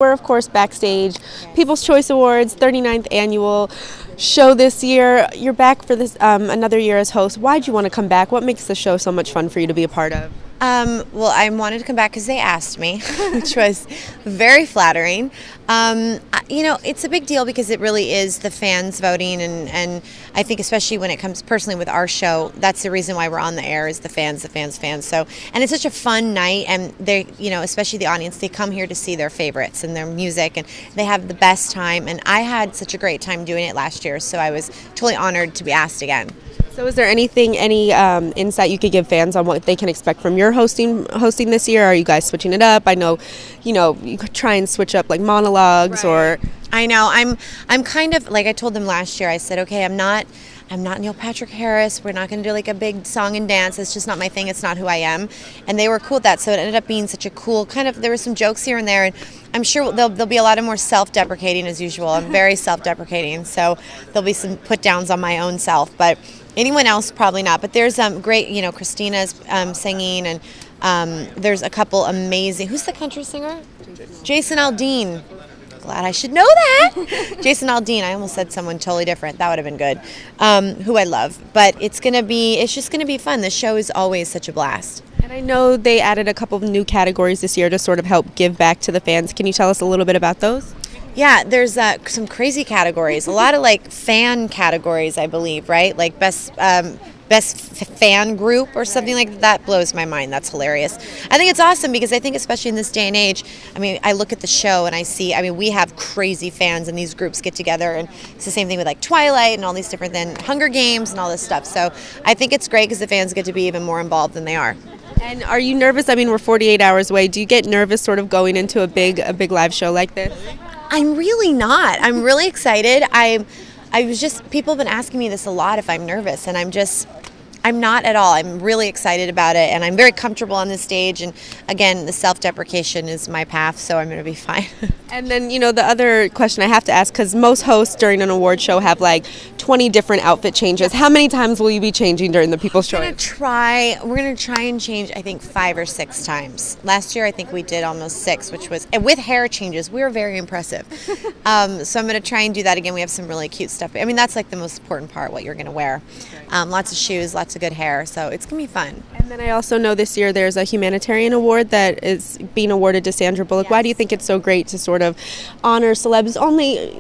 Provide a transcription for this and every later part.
We're, of course, backstage. People's Choice Awards, 39th annual show this year. You're back for this another year as host. Why'd you want to come back? What makes the show so much fun for you to be a part of? Well, I wanted to come back because they asked me, which was very flattering. It's a big deal because it really is the fans voting, and I think especially when it comes personally with our show, that's the reason why we're on the air is the fans. So, and it's such a fun night, and they, especially the audience, they come here to see their favorites and their music, and they have the best time. And I had such a great time doing it last year, so I was totally honored to be asked again. So is there any insight you could give fans on what they can expect from your hosting this year? Are you guys switching it up? I know, you could try and switch up like monologues or... I know. I'm kind of, like I told them last year, I said, okay, I'm not Neil Patrick Harris. We're not going to do like a big song and dance. It's just not my thing. It's not who I am. And they were cool with that. So it ended up being such a cool kind of, there were some jokes here and there. And I'm sure there'll be a lot of more self-deprecating as usual. I'm very self-deprecating. So there'll be some put downs on my own self. But anyone else, probably not. But there's great, Christina's singing. And there's a couple amazing, who's the country singer? Jason Aldean. Glad I should know that. Jason Aldean. I almost said someone totally different. That would have been good. Who I love. But it's just going to be fun. The show is always such a blast. And I know they added a couple of new categories this year to sort of help give back to the fans. Can you tell us a little bit about those? Yeah, there's some crazy categories. A lot of like fan categories, I believe, right? Like best fan group or something like that. Blows my mind. That's hilarious. I think it's awesome because I think especially in this day and age, I look at the show and I see, we have crazy fans and these groups get together, and it's the same thing with like Twilight and all these different Hunger Games and all this stuff. So I think it's great because the fans get to be even more involved than they are. And are you nervous? We're 48 hours away. Do you get nervous sort of going into a big live show like this? I'm really not. I'm really excited. People have been asking me this a lot if I'm nervous, and I'm not at all. I'm really excited about it, and I'm very comfortable on this stage. And again, the self-deprecation is my path, so I'm going to be fine. And then, the other question I have to ask, because most hosts during an award show have like 20 different outfit changes. How many times will you be changing during the People's Choice? We're going to try and change, I think, 5 or 6 times. Last year, I think we did almost 6, which was, and with hair changes, we were very impressive. So I'm going to try and do that again. We have some really cute stuff. That's like the most important part, what you're going to wear. Lots of shoes, lots of good hair, so it's going to be fun. And then I also know this year there's a Humanitarian Award that is being awarded to Sandra Bullock. Yes. Why do you think it's so great to sort of honor celebs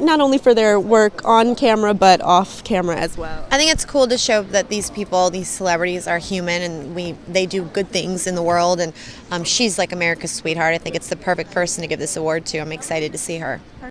not only for their work on camera but off camera as well? I think it's cool to show that these people, these celebrities, are human, and they do good things in the world, and she's like America's sweetheart. I think it's the perfect person to give this award to. I'm excited to see her.